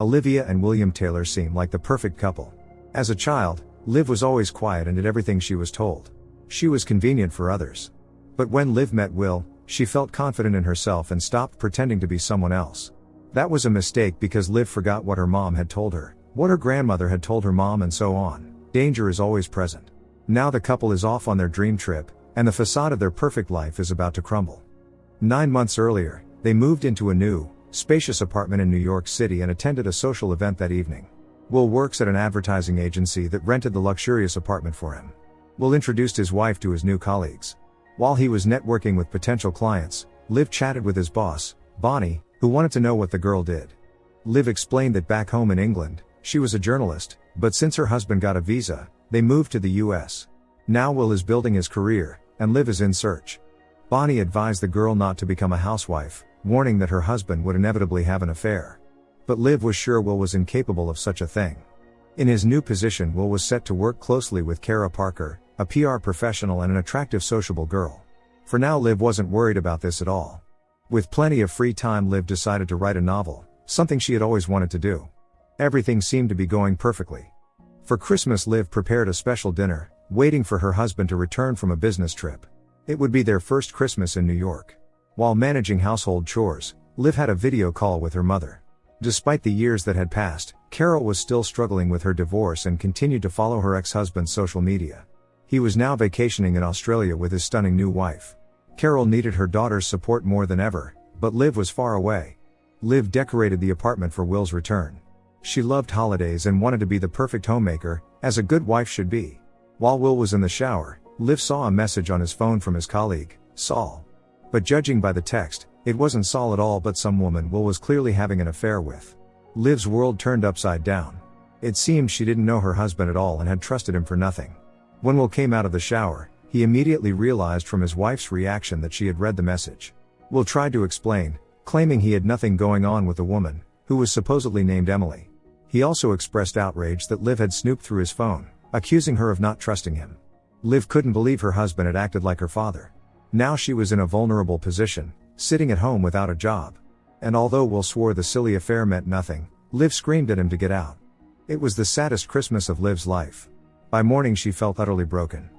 Olivia and William Taylor seemed like the perfect couple. As a child, Liv was always quiet and did everything she was told. She was convenient for others. But when Liv met Will, she felt confident in herself and stopped pretending to be someone else. That was a mistake because Liv forgot what her mom had told her, what her grandmother had told her mom, and so on. Danger is always present. Now the couple is off on their dream trip, and the facade of their perfect life is about to crumble. 9 months earlier, they moved into a new, spacious apartment in New York City and attended a social event that evening. Will works at an advertising agency that rented the luxurious apartment for him. Will introduced his wife to his new colleagues. While he was networking with potential clients, Liv chatted with his boss, Bonnie, who wanted to know what the girl did. Liv explained that back home in England, she was a journalist, but since her husband got a visa, they moved to the US. Now Will is building his career, and Liv is in search. Bonnie advised the girl not to become a housewife, warning that her husband would inevitably have an affair. But Liv was sure Will was incapable of such a thing. In his new position, Will was set to work closely with Kara Parker, a PR professional and an attractive sociable girl. For now, Liv wasn't worried about this at all. With plenty of free time, Liv decided to write a novel, something she had always wanted to do. Everything seemed to be going perfectly. For Christmas, Liv prepared a special dinner, waiting for her husband to return from a business trip. It would be their first Christmas in New York. While managing household chores, Liv had a video call with her mother. Despite the years that had passed, Carol was still struggling with her divorce and continued to follow her ex-husband's social media. He was now vacationing in Australia with his stunning new wife. Carol needed her daughter's support more than ever, but Liv was far away. Liv decorated the apartment for Will's return. She loved holidays and wanted to be the perfect homemaker, as a good wife should be. While Will was in the shower, Liv saw a message on his phone from his colleague, Saul. But judging by the text, it wasn't Saul at all but some woman Will was clearly having an affair with. Liv's world turned upside down. It seemed she didn't know her husband at all and had trusted him for nothing. When Will came out of the shower, he immediately realized from his wife's reaction that she had read the message. Will tried to explain, claiming he had nothing going on with the woman, who was supposedly named Emily. He also expressed outrage that Liv had snooped through his phone, accusing her of not trusting him. Liv couldn't believe her husband had acted like her father. Now she was in a vulnerable position, sitting at home without a job. And although Will swore the silly affair meant nothing, Liv screamed at him to get out. It was the saddest Christmas of Liv's life. By morning she felt utterly broken.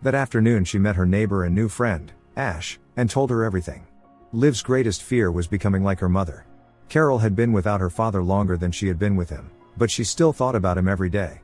That afternoon she met her neighbor and new friend, Ash, and told her everything. Liv's greatest fear was becoming like her mother. Carol had been without her father longer than she had been with him, but she still thought about him every day.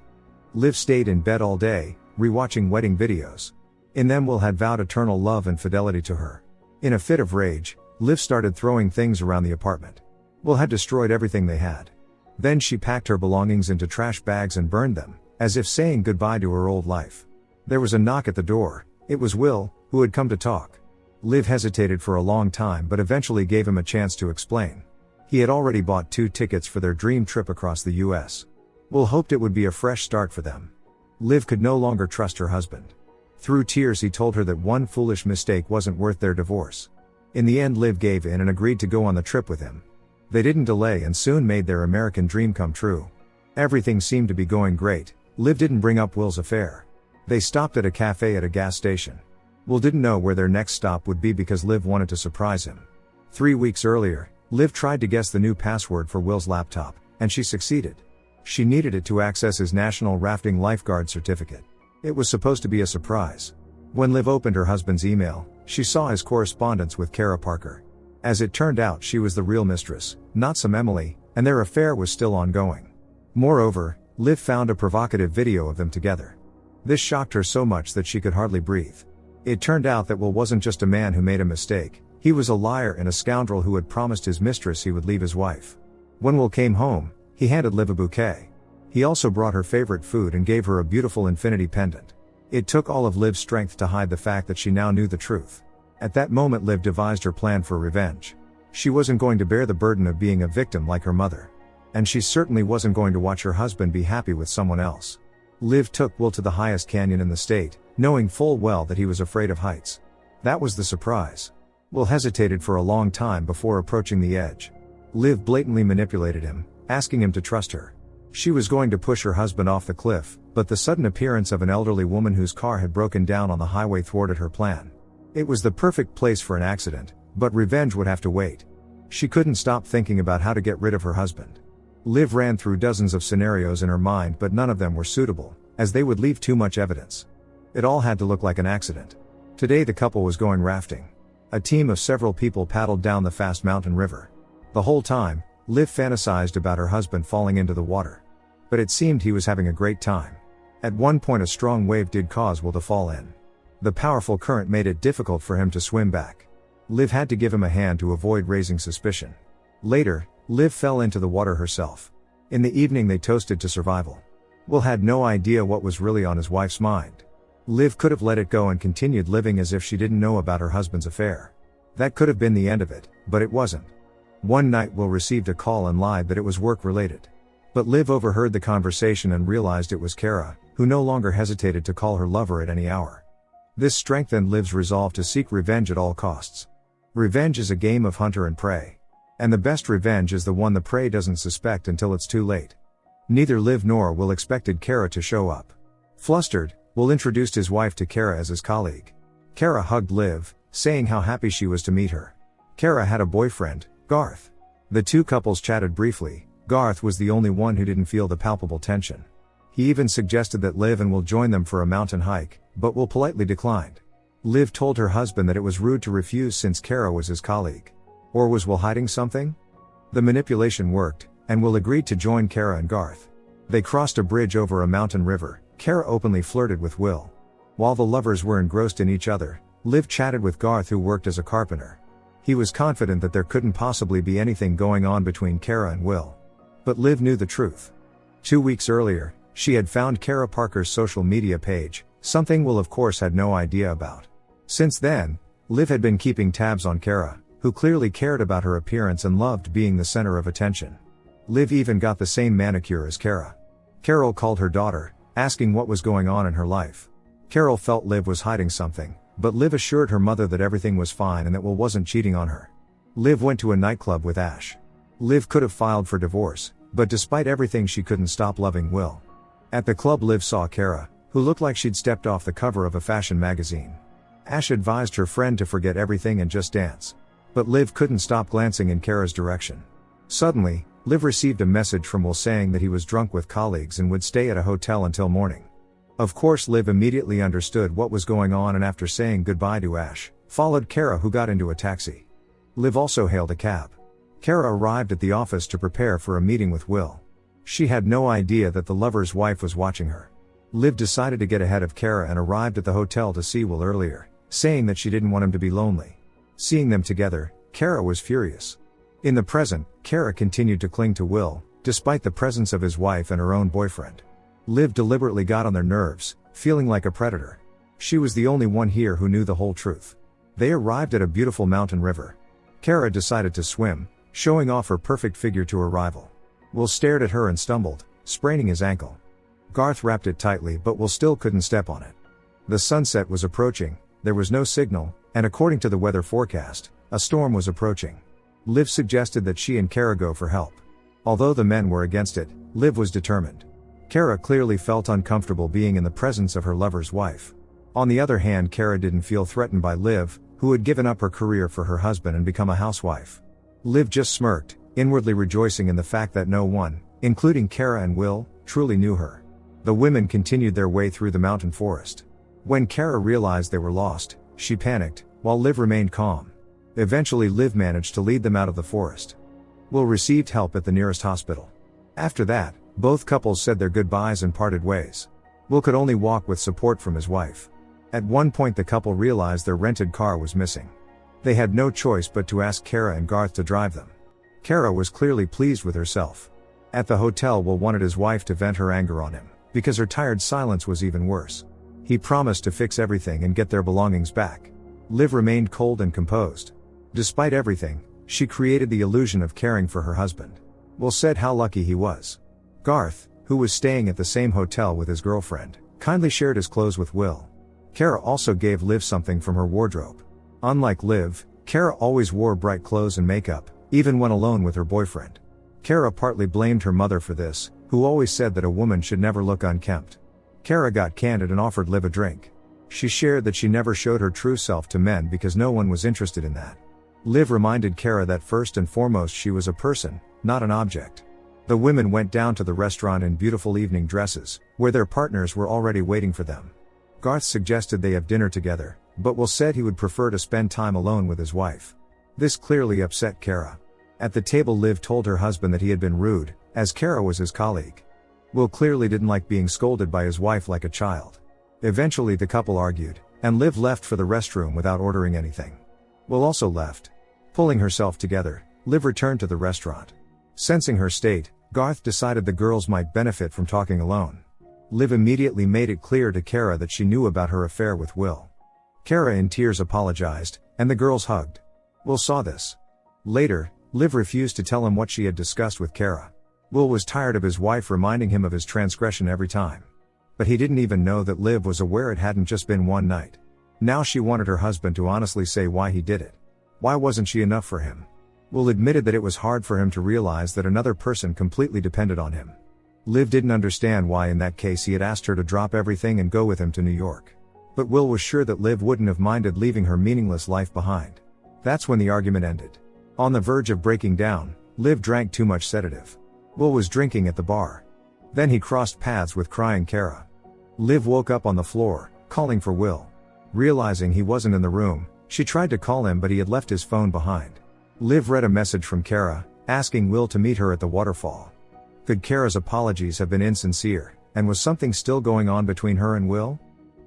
Liv stayed in bed all day, rewatching wedding videos. In them Will had vowed eternal love and fidelity to her. In a fit of rage, Liv started throwing things around the apartment. Will had destroyed everything they had. Then she packed her belongings into trash bags and burned them, as if saying goodbye to her old life. There was a knock at the door. It was Will, who had come to talk. Liv hesitated for a long time but eventually gave him a chance to explain. He had already bought 2 tickets for their dream trip across the US. Will hoped it would be a fresh start for them. Liv could no longer trust her husband. Through tears he told her that one foolish mistake wasn't worth their divorce. In the end Liv gave in and agreed to go on the trip with him. They didn't delay and soon made their American dream come true. Everything seemed to be going great. Liv didn't bring up Will's affair. They stopped at a cafe at a gas station. Will didn't know where their next stop would be because Liv wanted to surprise him. 3 weeks earlier, Liv tried to guess the new password for Will's laptop, and she succeeded. She needed it to access his National Rafting Lifeguard certificate. It was supposed to be a surprise. When Liv opened her husband's email, she saw his correspondence with Kara Parker. As it turned out, she was the real mistress, not some Emily, and their affair was still ongoing. Moreover, Liv found a provocative video of them together. This shocked her so much that she could hardly breathe. It turned out that Will wasn't just a man who made a mistake, he was a liar and a scoundrel who had promised his mistress he would leave his wife. When Will came home, he handed Liv a bouquet. He also brought her favorite food and gave her a beautiful infinity pendant. It took all of Liv's strength to hide the fact that she now knew the truth. At that moment Liv devised her plan for revenge. She wasn't going to bear the burden of being a victim like her mother. And she certainly wasn't going to watch her husband be happy with someone else. Liv took Will to the highest canyon in the state, knowing full well that he was afraid of heights. That was the surprise. Will hesitated for a long time before approaching the edge. Liv blatantly manipulated him, asking him to trust her. She was going to push her husband off the cliff, but the sudden appearance of an elderly woman whose car had broken down on the highway thwarted her plan. It was the perfect place for an accident, but revenge would have to wait. She couldn't stop thinking about how to get rid of her husband. Liv ran through dozens of scenarios in her mind, but none of them were suitable, as they would leave too much evidence. It all had to look like an accident. Today the couple was going rafting. A team of several people paddled down the fast mountain river. The whole time, Liv fantasized about her husband falling into the water. But it seemed he was having a great time. At one point a strong wave did cause Will to fall in. The powerful current made it difficult for him to swim back. Liv had to give him a hand to avoid raising suspicion. Later, Liv fell into the water herself. In the evening they toasted to survival. Will had no idea what was really on his wife's mind. Liv could have let it go and continued living as if she didn't know about her husband's affair. That could have been the end of it, but it wasn't. One night Will received a call and lied that it was work-related. But Liv overheard the conversation and realized it was Kara, who no longer hesitated to call her lover at any hour. This strengthened Liv's resolve to seek revenge at all costs. Revenge is a game of hunter and prey. And the best revenge is the one the prey doesn't suspect until it's too late. Neither Liv nor Will expected Kara to show up. Flustered, Will introduced his wife to Kara as his colleague. Kara hugged Liv, saying how happy she was to meet her. Kara had a boyfriend, Garth. The two couples chatted briefly. Garth was the only one who didn't feel the palpable tension. He even suggested that Liv and Will join them for a mountain hike, but Will politely declined. Liv told her husband that it was rude to refuse since Kara was his colleague. Or was Will hiding something? The manipulation worked, and Will agreed to join Kara and Garth. They crossed a bridge over a mountain river. Kara openly flirted with Will. While the lovers were engrossed in each other, Liv chatted with Garth, who worked as a carpenter. He was confident that there couldn't possibly be anything going on between Kara and Will. But Liv knew the truth. 2 weeks earlier, she had found Kara Parker's social media page, something Will of course had no idea about. Since then, Liv had been keeping tabs on Kara, who clearly cared about her appearance and loved being the center of attention. Liv even got the same manicure as Kara. Carol called her daughter, asking what was going on in her life. Carol felt Liv was hiding something, but Liv assured her mother that everything was fine and that Will wasn't cheating on her. Liv went to a nightclub with Ash. Liv could have filed for divorce, but despite everything she couldn't stop loving Will. At the club Liv saw Kara, who looked like she'd stepped off the cover of a fashion magazine. Ash advised her friend to forget everything and just dance. But Liv couldn't stop glancing in Kara's direction. Suddenly, Liv received a message from Will saying that he was drunk with colleagues and would stay at a hotel until morning. Of course Liv immediately understood what was going on and after saying goodbye to Ash, followed Kara, who got into a taxi. Liv also hailed a cab. Kara arrived at the office to prepare for a meeting with Will. She had no idea that the lover's wife was watching her. Liv decided to get ahead of Kara and arrived at the hotel to see Will earlier, saying that she didn't want him to be lonely. Seeing them together, Kara was furious. In the present, Kara continued to cling to Will, despite the presence of his wife and her own boyfriend. Liv deliberately got on their nerves, feeling like a predator. She was the only one here who knew the whole truth. They arrived at a beautiful mountain river. Kara decided to swim, showing off her perfect figure to her rival. Will stared at her and stumbled, spraining his ankle. Garth wrapped it tightly, but Will still couldn't step on it. The sunset was approaching, there was no signal, and according to the weather forecast, a storm was approaching. Liv suggested that she and Kara go for help. Although the men were against it, Liv was determined. Kara clearly felt uncomfortable being in the presence of her lover's wife. On the other hand, Kara didn't feel threatened by Liv, who had given up her career for her husband and become a housewife. Liv just smirked, inwardly rejoicing in the fact that no one, including Kara and Will, truly knew her. The women continued their way through the mountain forest. When Kara realized they were lost, she panicked, while Liv remained calm. Eventually Liv managed to lead them out of the forest. Will received help at the nearest hospital. After that, both couples said their goodbyes and parted ways. Will could only walk with support from his wife. At one point the couple realized their rented car was missing. They had no choice but to ask Kara and Garth to drive them. Kara was clearly pleased with herself. At the hotel, Will wanted his wife to vent her anger on him, because her tired silence was even worse. He promised to fix everything and get their belongings back. Liv remained cold and composed. Despite everything, she created the illusion of caring for her husband. Will said how lucky he was. Garth, who was staying at the same hotel with his girlfriend, kindly shared his clothes with Will. Kara also gave Liv something from her wardrobe. Unlike Liv, Kara always wore bright clothes and makeup, even when alone with her boyfriend. Kara partly blamed her mother for this, who always said that a woman should never look unkempt. Kara got candid and offered Liv a drink. She shared that she never showed her true self to men because no one was interested in that. Liv reminded Kara that first and foremost she was a person, not an object. The women went down to the restaurant in beautiful evening dresses, where their partners were already waiting for them. Garth suggested they have dinner together, but Will said he would prefer to spend time alone with his wife. This clearly upset Kara. At the table, Liv told her husband that he had been rude, as Kara was his colleague. Will clearly didn't like being scolded by his wife like a child. Eventually the couple argued, and Liv left for the restroom without ordering anything. Will also left. Pulling herself together, Liv returned to the restaurant. Sensing her state, Garth decided the girls might benefit from talking alone. Liv immediately made it clear to Kara that she knew about her affair with Will. Kara in tears apologized, and the girls hugged. Will saw this. Later, Liv refused to tell him what she had discussed with Kara. Will was tired of his wife reminding him of his transgression every time. But he didn't even know that Liv was aware it hadn't just been one night. Now she wanted her husband to honestly say why he did it. Why wasn't she enough for him? Will admitted that it was hard for him to realize that another person completely depended on him. Liv didn't understand why in that case he had asked her to drop everything and go with him to New York. But Will was sure that Liv wouldn't have minded leaving her meaningless life behind. That's when the argument ended. On the verge of breaking down, Liv drank too much sedative. Will was drinking at the bar. Then he crossed paths with crying Kara. Liv woke up on the floor, calling for Will. Realizing he wasn't in the room, she tried to call him but he had left his phone behind. Liv read a message from Kara, asking Will to meet her at the waterfall. Could Kara's apologies have been insincere, and was something still going on between her and Will?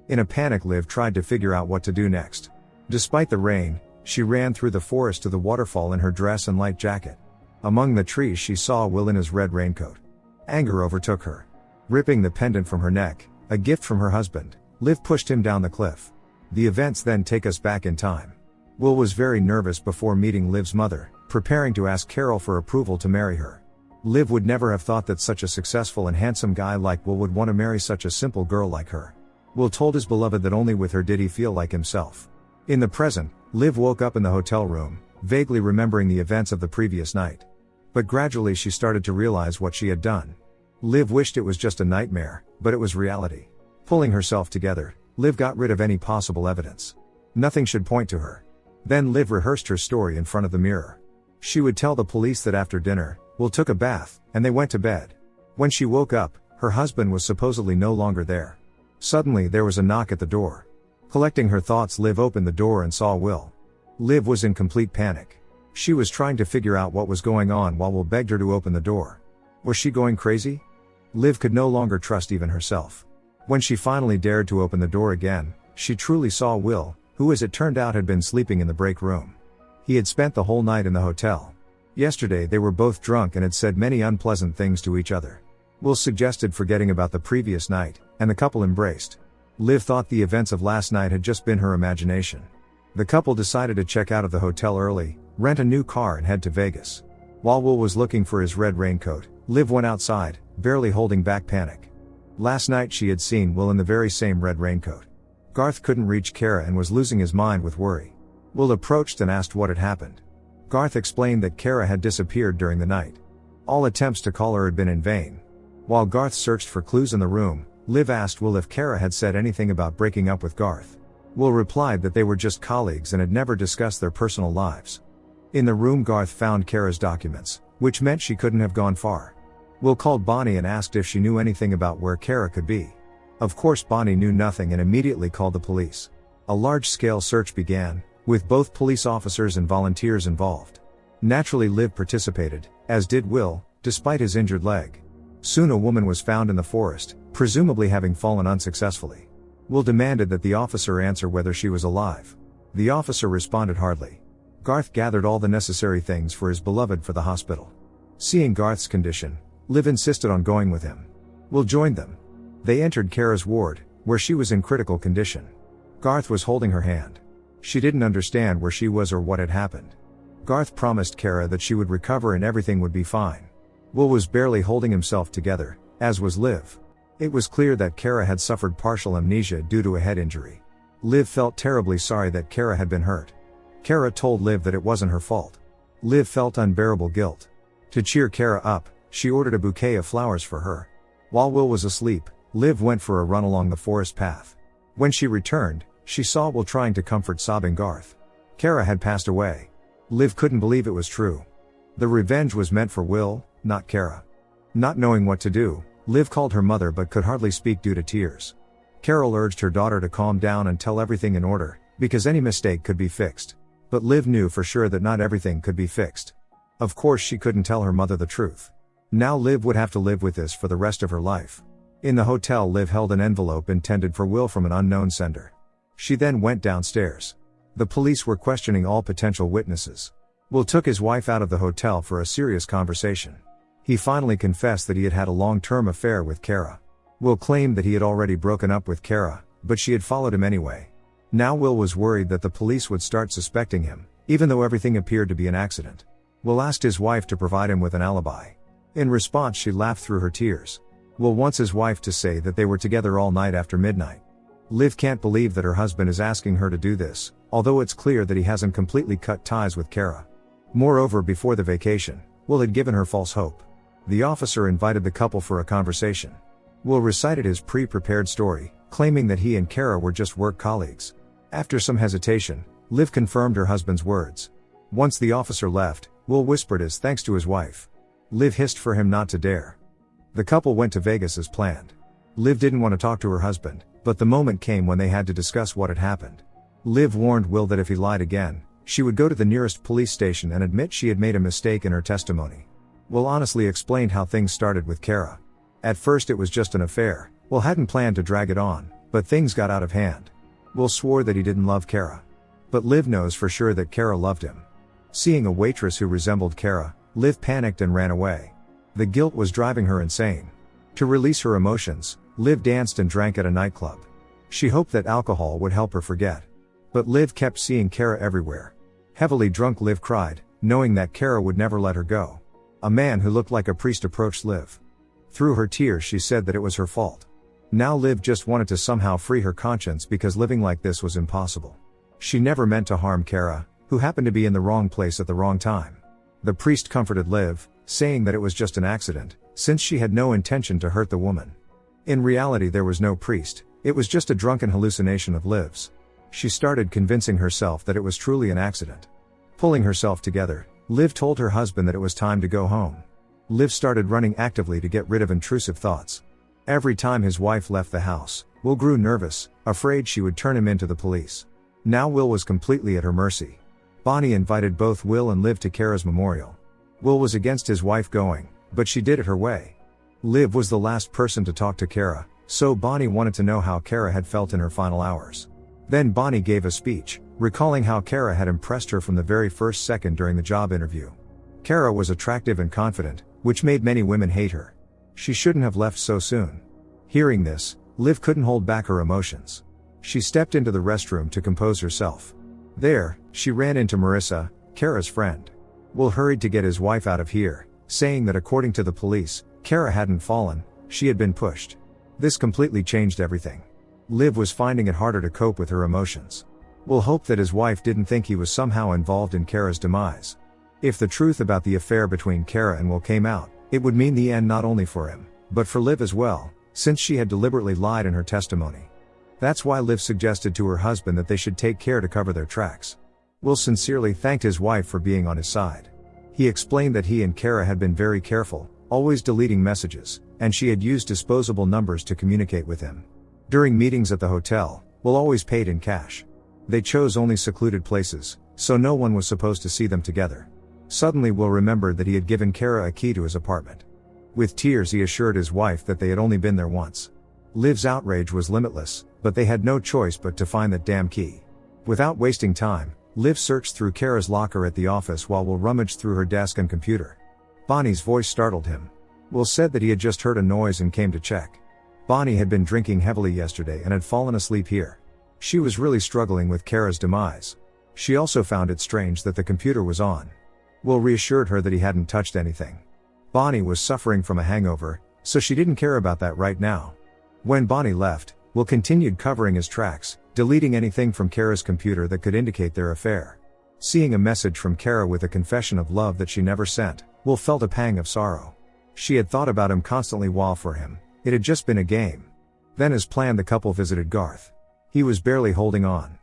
In a panic, Liv tried to figure out what to do next. Despite the rain, she ran through the forest to the waterfall in her dress and light jacket. Among the trees she saw Will in his red raincoat. Anger overtook her. Ripping the pendant from her neck, a gift from her husband, Liv pushed him down the cliff. The events then take us back in time. Will was very nervous before meeting Liv's mother, preparing to ask Carol for approval to marry her. Liv would never have thought that such a successful and handsome guy like Will would want to marry such a simple girl like her. Will told his beloved that only with her did he feel like himself. In the present, Liv woke up in the hotel room, vaguely remembering the events of the previous night. But gradually she started to realize what she had done. Liv wished it was just a nightmare, but it was reality. Pulling herself together, Liv got rid of any possible evidence. Nothing should point to her. Then Liv rehearsed her story in front of the mirror. She would tell the police that after dinner, Will took a bath, and they went to bed. When she woke up, her husband was supposedly no longer there. Suddenly there was a knock at the door. Collecting her thoughts, Liv opened the door and saw Will. Liv was in complete panic. She was trying to figure out what was going on while Will begged her to open the door. Was she going crazy? Liv could no longer trust even herself. When she finally dared to open the door again, she truly saw Will, who as it turned out had been sleeping in the break room. He had spent the whole night in the hotel. Yesterday they were both drunk and had said many unpleasant things to each other. Will suggested forgetting about the previous night, and the couple embraced. Liv thought the events of last night had just been her imagination. The couple decided to check out of the hotel early, rent a new car and head to Vegas. While Will was looking for his red raincoat, Liv went outside, barely holding back panic. Last night she had seen Will in the very same red raincoat. Garth couldn't reach Kara and was losing his mind with worry. Will approached and asked what had happened. Garth explained that Kara had disappeared during the night. All attempts to call her had been in vain. While Garth searched for clues in the room, Liv asked Will if Kara had said anything about breaking up with Garth. Will replied that they were just colleagues and had never discussed their personal lives. In the room Garth found Kara's documents, which meant she couldn't have gone far. Will called Bonnie and asked if she knew anything about where Kara could be. Of course Bonnie knew nothing and immediately called the police. A large-scale search began, with both police officers and volunteers involved. Naturally Liv participated, as did Will, despite his injured leg. Soon a woman was found in the forest, presumably having fallen unsuccessfully. Will demanded that the officer answer whether she was alive. The officer responded hardly. Garth gathered all the necessary things for his beloved for the hospital. Seeing Garth's condition, Liv insisted on going with him. Will joined them. They entered Kara's ward, where she was in critical condition. Garth was holding her hand. She didn't understand where she was or what had happened. Garth promised Kara that she would recover and everything would be fine. Will was barely holding himself together, as was Liv. It was clear that Kara had suffered partial amnesia due to a head injury. Liv felt terribly sorry that Kara had been hurt. Kara told Liv that it wasn't her fault. Liv felt unbearable guilt. To cheer Kara up, she ordered a bouquet of flowers for her. While Will was asleep, Liv went for a run along the forest path. When she returned, she saw Will trying to comfort sobbing Garth. Kara had passed away. Liv couldn't believe it was true. The revenge was meant for Will, not Kara. Not knowing what to do, Liv called her mother but could hardly speak due to tears. Carol urged her daughter to calm down and tell everything in order, because any mistake could be fixed. But Liv knew for sure that not everything could be fixed. Of course she couldn't tell her mother the truth. Now Liv would have to live with this for the rest of her life. In the hotel, Liv held an envelope intended for Will from an unknown sender. She then went downstairs. The police were questioning all potential witnesses. Will took his wife out of the hotel for a serious conversation. He finally confessed that he had had a long-term affair with Kara. Will claimed that he had already broken up with Kara, but she had followed him anyway. Now Will was worried that the police would start suspecting him, even though everything appeared to be an accident. Will asked his wife to provide him with an alibi. In response, she laughed through her tears. Will wants his wife to say that they were together all night after midnight. Liv can't believe that her husband is asking her to do this, although it's clear that he hasn't completely cut ties with Kara. Moreover, before the vacation, Will had given her false hope. The officer invited the couple for a conversation. Will recited his pre-prepared story, claiming that he and Kara were just work colleagues. After some hesitation, Liv confirmed her husband's words. Once the officer left, Will whispered his thanks to his wife. Liv hissed for him not to dare. The couple went to Vegas as planned. Liv didn't want to talk to her husband, but the moment came when they had to discuss what had happened. Liv warned Will that if he lied again, she would go to the nearest police station and admit she had made a mistake in her testimony. Will honestly explained how things started with Kara. At first it was just an affair. Will hadn't planned to drag it on, but things got out of hand. Will swore that he didn't love Kara. But Liv knows for sure that Kara loved him. Seeing a waitress who resembled Kara, Liv panicked and ran away. The guilt was driving her insane. To release her emotions, Liv danced and drank at a nightclub. She hoped that alcohol would help her forget. But Liv kept seeing Kara everywhere. Heavily drunk, Liv cried, knowing that Kara would never let her go. A man who looked like a priest approached Liv. Through her tears she said that it was her fault. Now Liv just wanted to somehow free her conscience because living like this was impossible. She never meant to harm Kara, who happened to be in the wrong place at the wrong time. The priest comforted Liv, saying that it was just an accident, since she had no intention to hurt the woman. In reality there was no priest, it was just a drunken hallucination of Liv's. She started convincing herself that it was truly an accident. Pulling herself together, Liv told her husband that it was time to go home. Liv started running actively to get rid of intrusive thoughts. Every time his wife left the house, Will grew nervous, afraid she would turn him into the police. Now Will was completely at her mercy. Bonnie invited both Will and Liv to Kara's memorial. Will was against his wife going, but she did it her way. Liv was the last person to talk to Kara, so Bonnie wanted to know how Kara had felt in her final hours. Then Bonnie gave a speech, recalling how Kara had impressed her from the very first second during the job interview. Kara was attractive and confident, which made many women hate her. She shouldn't have left so soon. Hearing this, Liv couldn't hold back her emotions. She stepped into the restroom to compose herself. There, she ran into Marissa, Kara's friend. Will hurried to get his wife out of here, saying that according to the police, Kara hadn't fallen, she had been pushed. This completely changed everything. Liv was finding it harder to cope with her emotions. Will hoped that his wife didn't think he was somehow involved in Kara's demise. If the truth about the affair between Kara and Will came out, it would mean the end not only for him, but for Liv as well, since she had deliberately lied in her testimony. That's why Liv suggested to her husband that they should take care to cover their tracks. Will sincerely thanked his wife for being on his side. He explained that he and Kara had been very careful, always deleting messages, and she had used disposable numbers to communicate with him. During meetings at the hotel, Will always paid in cash. They chose only secluded places, so no one was supposed to see them together. Suddenly Will remembered that he had given Kara a key to his apartment. With tears he assured his wife that they had only been there once. Liv's outrage was limitless, but they had no choice but to find that damn key. Without wasting time, Liv searched through Kara's locker at the office while Will rummaged through her desk and computer. Bonnie's voice startled him. Will said that he had just heard a noise and came to check. Bonnie had been drinking heavily yesterday and had fallen asleep here. She was really struggling with Kara's demise. She also found it strange that the computer was on. Will reassured her that he hadn't touched anything. Bonnie was suffering from a hangover, so she didn't care about that right now. When Bonnie left, Will continued covering his tracks, deleting anything from Kara's computer that could indicate their affair. Seeing a message from Kara with a confession of love that she never sent, Will felt a pang of sorrow. She had thought about him constantly while for him, it had just been a game. Then as planned the couple visited Garth. He was barely holding on.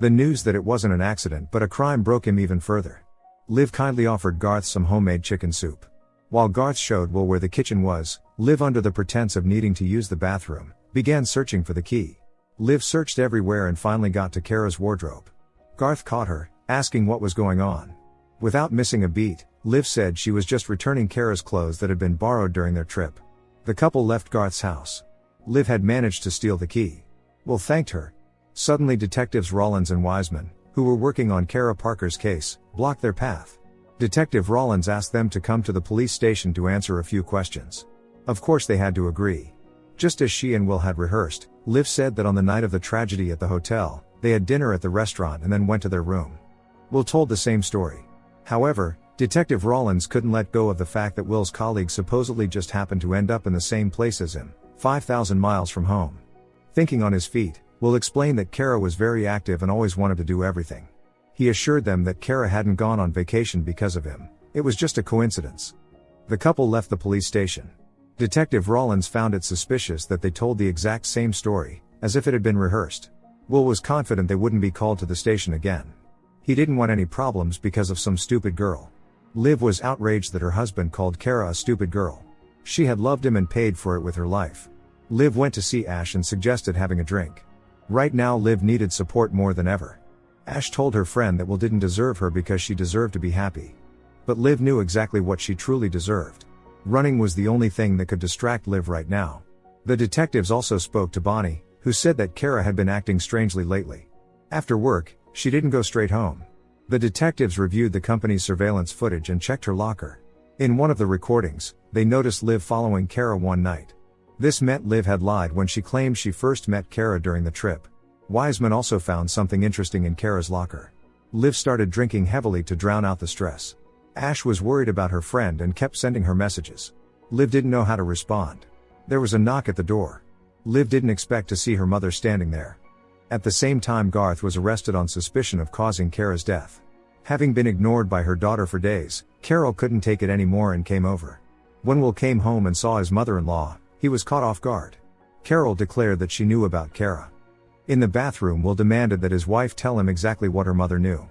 The news that it wasn't an accident but a crime broke him even further. Liv kindly offered Garth some homemade chicken soup. While Garth showed Will where the kitchen was, Liv, under the pretense of needing to use the bathroom, began searching for the key. Liv searched everywhere and finally got to Kara's wardrobe. Garth caught her, asking what was going on. Without missing a beat, Liv said she was just returning Kara's clothes that had been borrowed during their trip. The couple left Garth's house. Liv had managed to steal the key. Will thanked her. Suddenly Detectives Rollins and Wiseman, who were working on Kara Parker's case, blocked their path. Detective Rollins asked them to come to the police station to answer a few questions. Of course they had to agree. Just as she and Will had rehearsed, Liv said that on the night of the tragedy at the hotel, they had dinner at the restaurant and then went to their room. Will told the same story. However, Detective Rollins couldn't let go of the fact that Will's colleague supposedly just happened to end up in the same place as him, 5,000 miles from home. Thinking on his feet, Will explained that Kara was very active and always wanted to do everything. He assured them that Kara hadn't gone on vacation because of him, it was just a coincidence. The couple left the police station. Detective Rollins found it suspicious that they told the exact same story, as if it had been rehearsed. Will was confident they wouldn't be called to the station again. He didn't want any problems because of some stupid girl. Liv was outraged that her husband called Kara a stupid girl. She had loved him and paid for it with her life. Liv went to see Ash and suggested having a drink. Right now Liv needed support more than ever. Ash told her friend that Will didn't deserve her because she deserved to be happy. But Liv knew exactly what she truly deserved. Running was the only thing that could distract Liv right now. The detectives also spoke to Bonnie, who said that Kara had been acting strangely lately. After work, she didn't go straight home. The detectives reviewed the company's surveillance footage and checked her locker. In one of the recordings, they noticed Liv following Kara one night. This meant Liv had lied when she claimed she first met Kara during the trip. Wiseman also found something interesting in Kara's locker. Liv started drinking heavily to drown out the stress. Ash was worried about her friend and kept sending her messages. Liv didn't know how to respond. There was a knock at the door. Liv didn't expect to see her mother standing there. At the same time, Garth was arrested on suspicion of causing Kara's death. Having been ignored by her daughter for days, Carol couldn't take it anymore and came over. When Will came home and saw his mother-in-law, he was caught off guard. Carol declared that she knew about Kara. In the bathroom, Will demanded that his wife tell him exactly what her mother knew.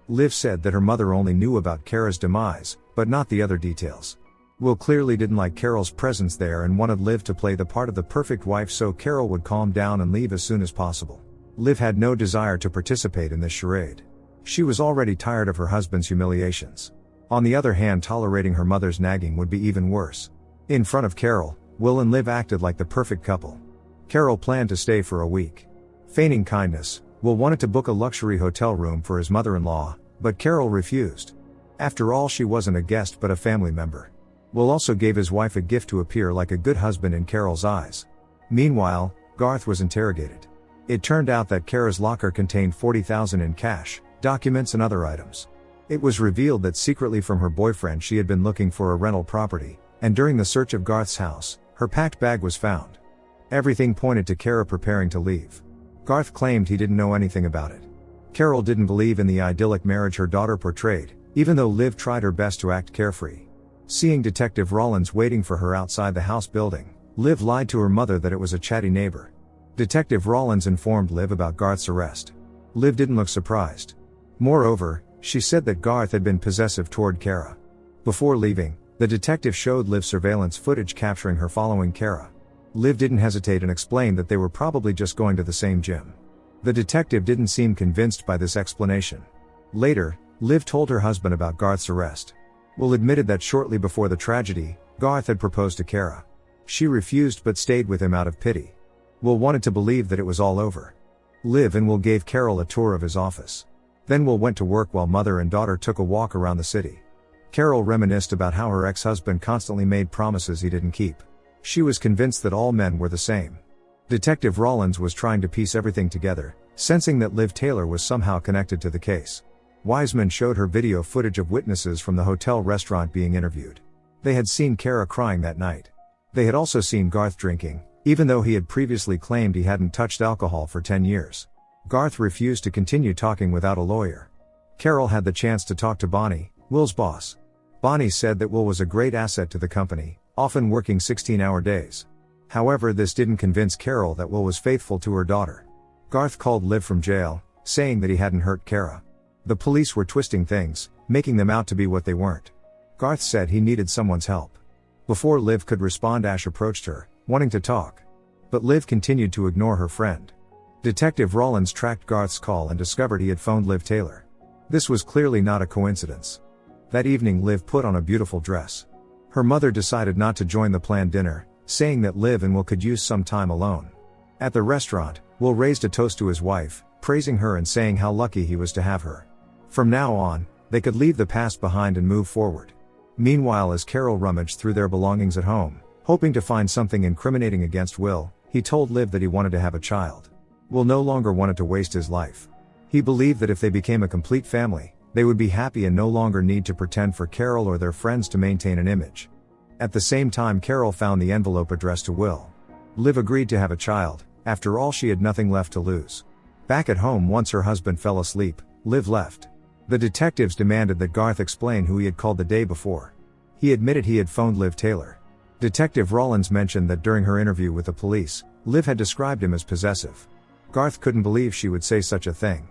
Liv said that her mother only knew about Kara's demise, but not the other details. Will clearly didn't like Carol's presence there and wanted Liv to play the part of the perfect wife so Carol would calm down and leave as soon as possible. Liv had no desire to participate in this charade. She was already tired of her husband's humiliations. On the other hand, tolerating her mother's nagging would be even worse. In front of Carol, Will and Liv acted like the perfect couple. Carol planned to stay for a week. Feigning kindness, Will wanted to book a luxury hotel room for his mother-in-law, but Carol refused. After all, she wasn't a guest but a family member. Will also gave his wife a gift to appear like a good husband in Carol's eyes. Meanwhile, Garth was interrogated. It turned out that Kara's locker contained $40,000 in cash, documents and other items. It was revealed that secretly from her boyfriend she had been looking for a rental property, and during the search of Garth's house, her packed bag was found. Everything pointed to Kara preparing to leave. Garth claimed he didn't know anything about it. Carol didn't believe in the idyllic marriage her daughter portrayed, even though Liv tried her best to act carefree. Seeing Detective Rollins waiting for her outside the house building, Liv lied to her mother that it was a chatty neighbor. Detective Rollins informed Liv about Garth's arrest. Liv didn't look surprised. Moreover, she said that Garth had been possessive toward Kara. Before leaving, the detective showed Liv surveillance footage capturing her following Kara. Liv didn't hesitate and explained that they were probably just going to the same gym. The detective didn't seem convinced by this explanation. Later, Liv told her husband about Garth's arrest. Will admitted that shortly before the tragedy, Garth had proposed to Kara. She refused but stayed with him out of pity. Will wanted to believe that it was all over. Liv and Will gave Carol a tour of his office. Then Will went to work while mother and daughter took a walk around the city. Carol reminisced about how her ex-husband constantly made promises he didn't keep. She was convinced that all men were the same. Detective Rollins was trying to piece everything together, sensing that Liv Taylor was somehow connected to the case. Wiseman showed her video footage of witnesses from the hotel restaurant being interviewed. They had seen Kara crying that night. They had also seen Garth drinking, even though he had previously claimed he hadn't touched alcohol for 10 years. Garth refused to continue talking without a lawyer. Carol had the chance to talk to Bonnie, Will's boss. Bonnie said that Will was a great asset to the company, often working 16-hour days. However, this didn't convince Carol that Will was faithful to her daughter. Garth called Liv from jail, saying that he hadn't hurt Kara. The police were twisting things, making them out to be what they weren't. Garth said he needed someone's help. Before Liv could respond, Ash approached her, wanting to talk. But Liv continued to ignore her friend. Detective Rollins tracked Garth's call and discovered he had phoned Liv Taylor. This was clearly not a coincidence. That evening Liv put on a beautiful dress. Her mother decided not to join the planned dinner, saying that Liv and Will could use some time alone. At the restaurant, Will raised a toast to his wife, praising her and saying how lucky he was to have her. From now on, they could leave the past behind and move forward. Meanwhile, as Carol rummaged through their belongings at home, hoping to find something incriminating against Will, he told Liv that he wanted to have a child. Will no longer wanted to waste his life. He believed that if they became a complete family, they would be happy and no longer need to pretend for Carol or their friends to maintain an image. At the same time, Carol found the envelope addressed to Will. Liv agreed to have a child. After all, she had nothing left to lose. Back at home, once her husband fell asleep, Liv left. The detectives demanded that Garth explain who he had called the day before. He admitted he had phoned Liv Taylor. Detective Rollins mentioned that during her interview with the police, Liv had described him as possessive. Garth couldn't believe she would say such a thing.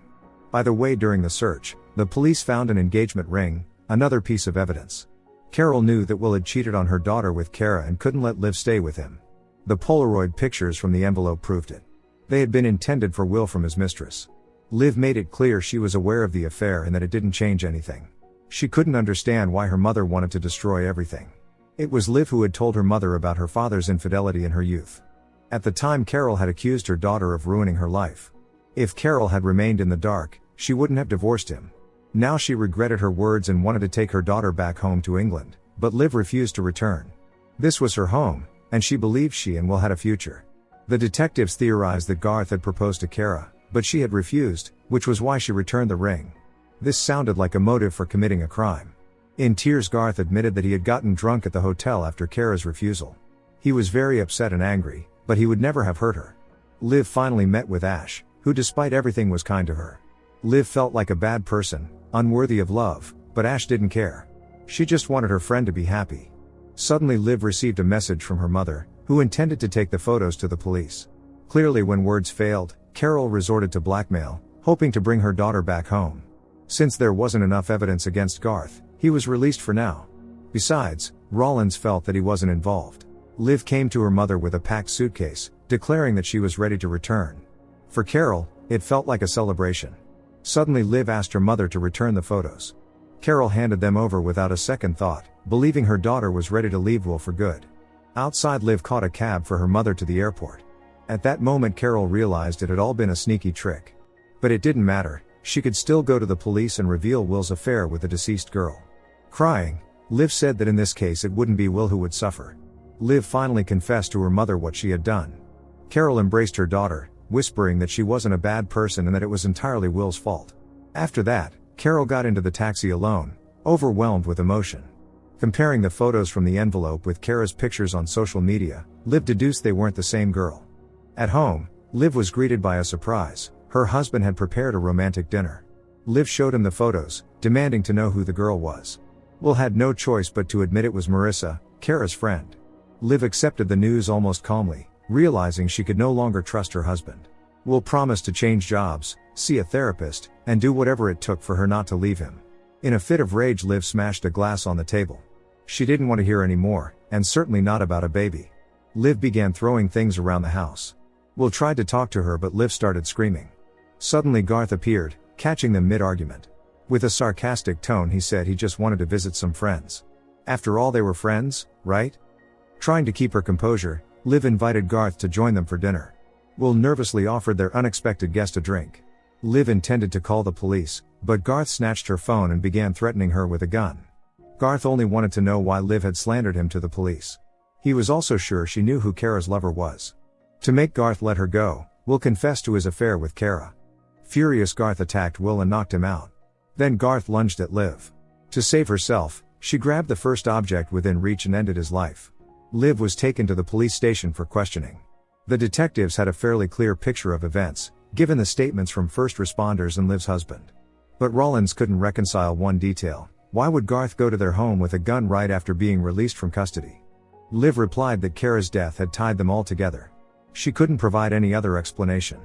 By the way, during the search, the police found an engagement ring, another piece of evidence. Carol knew that Will had cheated on her daughter with Kara and couldn't let Liv stay with him. The Polaroid pictures from the envelope proved it. They had been intended for Will from his mistress. Liv made it clear she was aware of the affair and that it didn't change anything. She couldn't understand why her mother wanted to destroy everything. It was Liv who had told her mother about her father's infidelity in her youth. At the time, Carol had accused her daughter of ruining her life. If Carol had remained in the dark, she wouldn't have divorced him. Now she regretted her words and wanted to take her daughter back home to England, but Liv refused to return. This was her home, and she believed she and Will had a future. The detectives theorized that Garth had proposed to Kara, but she had refused, which was why she returned the ring. This sounded like a motive for committing a crime. In tears, Garth admitted that he had gotten drunk at the hotel after Kara's refusal. He was very upset and angry, but he would never have hurt her. Liv finally met with Ash, who despite everything was kind to her. Liv felt like a bad person, unworthy of love, but Ash didn't care. She just wanted her friend to be happy. Suddenly Liv received a message from her mother, who intended to take the photos to the police. Clearly, when words failed, Carol resorted to blackmail, hoping to bring her daughter back home. Since there wasn't enough evidence against Garth, he was released for now. Besides, Rollins felt that he wasn't involved. Liv came to her mother with a packed suitcase, declaring that she was ready to return. For Carol, it felt like a celebration. Suddenly Liv asked her mother to return the photos. Carol handed them over without a second thought, believing her daughter was ready to leave Will for good. Outside, Liv caught a cab for her mother to the airport. At that moment, Carol realized it had all been a sneaky trick. But it didn't matter, she could still go to the police and reveal Will's affair with the deceased girl. Crying, Liv said that in this case it wouldn't be Will who would suffer. Liv finally confessed to her mother what she had done. Carol embraced her daughter, whispering that she wasn't a bad person and that it was entirely Will's fault. After that, Carol got into the taxi alone, overwhelmed with emotion. Comparing the photos from the envelope with Kara's pictures on social media, Liv deduced they weren't the same girl. At home, Liv was greeted by a surprise. Her husband had prepared a romantic dinner. Liv showed him the photos, demanding to know who the girl was. Will had no choice but to admit it was Marissa, Kara's friend. Liv accepted the news almost calmly, realizing she could no longer trust her husband. Will promised to change jobs, see a therapist, and do whatever it took for her not to leave him. In a fit of rage, Liv smashed a glass on the table. She didn't want to hear any more, and certainly not about a baby. Liv began throwing things around the house. Will tried to talk to her, but Liv started screaming. Suddenly Garth appeared, catching them mid-argument. With a sarcastic tone, he said he just wanted to visit some friends. After all, they were friends, right? Trying to keep her composure, Liv invited Garth to join them for dinner. Will nervously offered their unexpected guest a drink. Liv intended to call the police, but Garth snatched her phone and began threatening her with a gun. Garth only wanted to know why Liv had slandered him to the police. He was also sure she knew who Kara's lover was. To make Garth let her go, Will confessed to his affair with Kara. Furious, Garth attacked Will and knocked him out. Then Garth lunged at Liv. To save herself, she grabbed the first object within reach and ended his life. Liv was taken to the police station for questioning. The detectives had a fairly clear picture of events, given the statements from first responders and Liv's husband. But Rollins couldn't reconcile one detail. Why would Garth go to their home with a gun right after being released from custody? Liv replied that Kara's death had tied them all together. She couldn't provide any other explanation.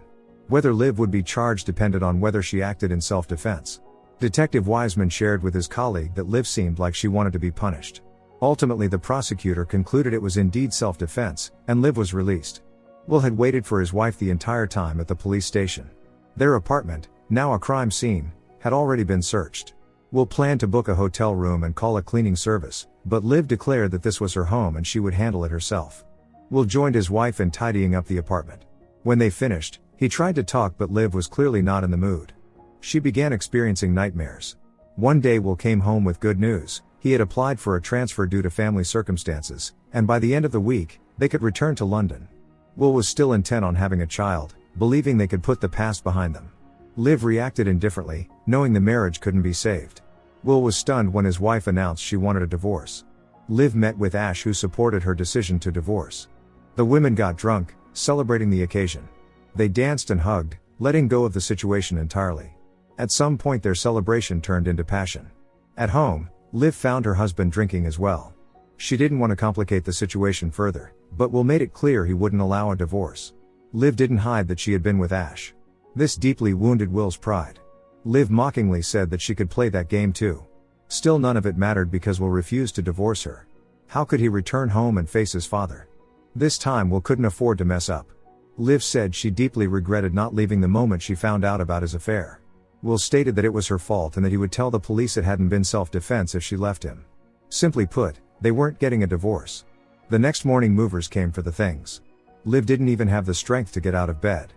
Whether Liv would be charged depended on whether she acted in self-defense. Detective Wiseman shared with his colleague that Liv seemed like she wanted to be punished. Ultimately, the prosecutor concluded it was indeed self-defense, and Liv was released. Will had waited for his wife the entire time at the police station. Their apartment, now a crime scene, had already been searched. Will planned to book a hotel room and call a cleaning service, but Liv declared that this was her home and she would handle it herself. Will joined his wife in tidying up the apartment. When they finished, he tried to talk, but Liv was clearly not in the mood. She began experiencing nightmares. One day Will came home with good news. He had applied for a transfer due to family circumstances, and by the end of the week, they could return to London. Will was still intent on having a child, believing they could put the past behind them. Liv reacted indifferently, knowing the marriage couldn't be saved. Will was stunned when his wife announced she wanted a divorce. Liv met with Ash, who supported her decision to divorce. The women got drunk, celebrating the occasion. They danced and hugged, letting go of the situation entirely. At some point their celebration turned into passion. At home, Liv found her husband drinking as well. She didn't want to complicate the situation further, but Will made it clear he wouldn't allow a divorce. Liv didn't hide that she had been with Ash. This deeply wounded Will's pride. Liv mockingly said that she could play that game too. Still, none of it mattered because Will refused to divorce her. How could he return home and face his father? This time Will couldn't afford to mess up. Liv said she deeply regretted not leaving the moment she found out about his affair. Will stated that it was her fault and that he would tell the police it hadn't been self-defense if she left him. Simply put, they weren't getting a divorce. The next morning movers came for the things. Liv didn't even have the strength to get out of bed.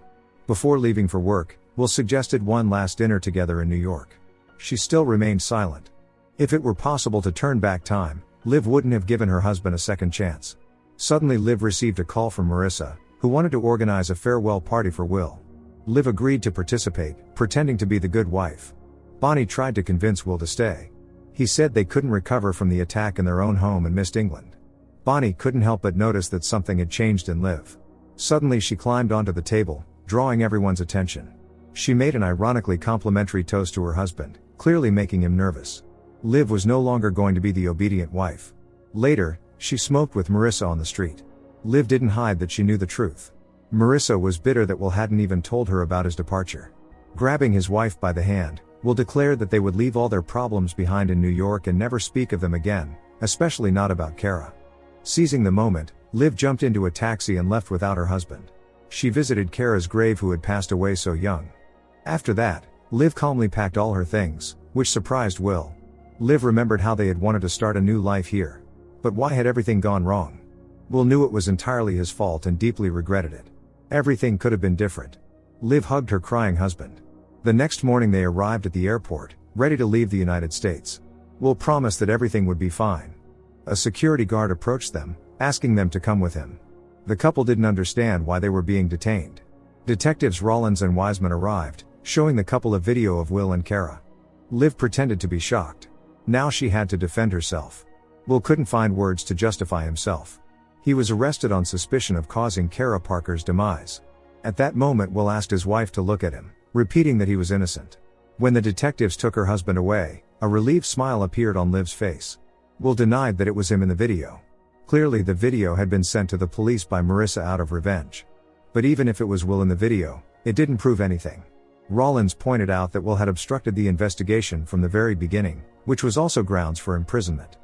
Before leaving for work, Will suggested one last dinner together in New York. She still remained silent. If it were possible to turn back time, Liv wouldn't have given her husband a second chance. Suddenly Liv received a call from Marissa, who wanted to organize a farewell party for Will. Liv agreed to participate, pretending to be the good wife. Bonnie tried to convince Will to stay. He said they couldn't recover from the attack in their own home and missed England. Bonnie couldn't help but notice that something had changed in Liv. Suddenly she climbed onto the table, drawing everyone's attention. She made an ironically complimentary toast to her husband, clearly making him nervous. Liv was no longer going to be the obedient wife. Later, she smoked with Marissa on the street. Liv didn't hide that she knew the truth. Marissa was bitter that Will hadn't even told her about his departure. Grabbing his wife by the hand, Will declared that they would leave all their problems behind in New York and never speak of them again, especially not about Kara. Seizing the moment, Liv jumped into a taxi and left without her husband. She visited Kara's grave, who had passed away so young. After that, Liv calmly packed all her things, which surprised Will. Liv remembered how they had wanted to start a new life here. But why had everything gone wrong? Will knew it was entirely his fault and deeply regretted it. Everything could have been different. Liv hugged her crying husband. The next morning they arrived at the airport, ready to leave the United States. Will promised that everything would be fine. A security guard approached them, asking them to come with him. The couple didn't understand why they were being detained. Detectives Rollins and Wiseman arrived, showing the couple a video of Will and Kara. Liv pretended to be shocked. Now she had to defend herself. Will couldn't find words to justify himself. He was arrested on suspicion of causing Kara Parker's demise. At that moment Will asked his wife to look at him, repeating that he was innocent. When the detectives took her husband away, a relieved smile appeared on Liv's face. Will denied that it was him in the video. Clearly the video had been sent to the police by Marissa out of revenge. But even if it was Will in the video, it didn't prove anything. Rollins pointed out that Will had obstructed the investigation from the very beginning, which was also grounds for imprisonment.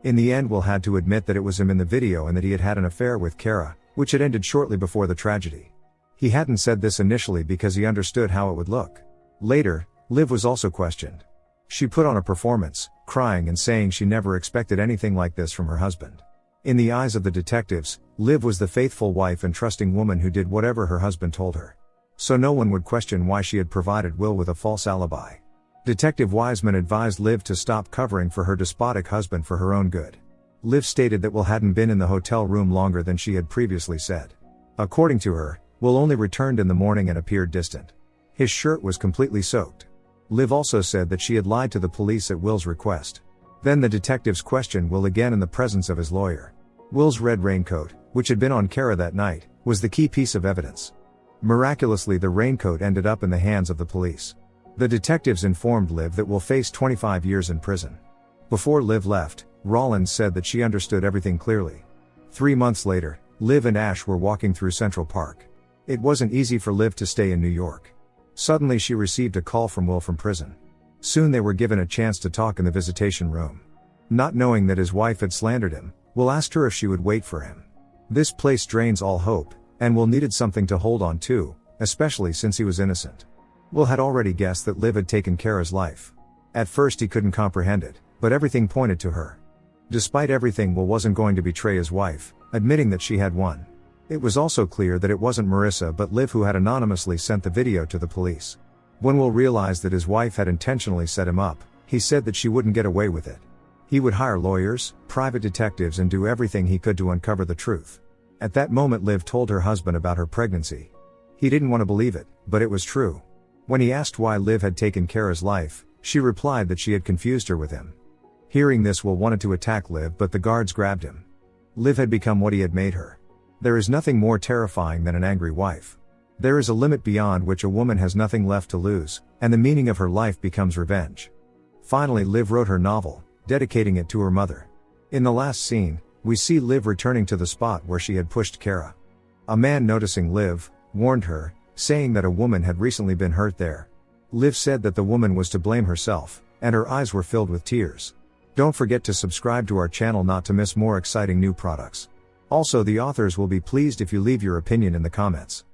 In the end Will had to admit that it was him in the video and that he had had an affair with Kara, which had ended shortly before the tragedy. He hadn't said this initially because he understood how it would look. Later, Liv was also questioned. She put on a performance, crying and saying she never expected anything like this from her husband. In the eyes of the detectives, Liv was the faithful wife and trusting woman who did whatever her husband told her. So no one would question why she had provided Will with a false alibi. Detective Wiseman advised Liv to stop covering for her despotic husband for her own good. Liv stated that Will hadn't been in the hotel room longer than she had previously said. According to her, Will only returned in the morning and appeared distant. His shirt was completely soaked. Liv also said that she had lied to the police at Will's request. Then the detectives questioned Will again in the presence of his lawyer. Will's red raincoat, which had been on Kara that night, was the key piece of evidence. Miraculously the raincoat ended up in the hands of the police. The detectives informed Liv that Will face 25 years in prison. Before Liv left, Rollins said that she understood everything clearly. 3 months later, Liv and Ash were walking through Central Park. It wasn't easy for Liv to stay in New York. Suddenly she received a call from Will from prison. Soon they were given a chance to talk in the visitation room. Not knowing that his wife had slandered him, Will asked her if she would wait for him. This place drains all hope, and Will needed something to hold on to, especially since he was innocent. Will had already guessed that Liv had taken Kara's life. At first he couldn't comprehend it, but everything pointed to her. Despite everything, Will wasn't going to betray his wife, admitting that she had won. It was also clear that it wasn't Marissa but Liv who had anonymously sent the video to the police. When Will realized that his wife had intentionally set him up, he said that she wouldn't get away with it. He would hire lawyers, private detectives and do everything he could to uncover the truth. At that moment Liv told her husband about her pregnancy. He didn't want to believe it, but it was true. When he asked why Liv had taken Kara's life, she replied that she had confused her with him. Hearing this, Will wanted to attack Liv but the guards grabbed him. Liv had become what he had made her. There is nothing more terrifying than an angry wife. There is a limit beyond which a woman has nothing left to lose, and the meaning of her life becomes revenge. Finally Liv wrote her novel, dedicating it to her mother. In the last scene, we see Liv returning to the spot where she had pushed Kara. A man noticing Liv, warned her, saying that a woman had recently been hurt there. Liv said that the woman was to blame herself, and her eyes were filled with tears. Don't forget to subscribe to our channel not to miss more exciting new products. Also, the authors will be pleased if you leave your opinion in the comments.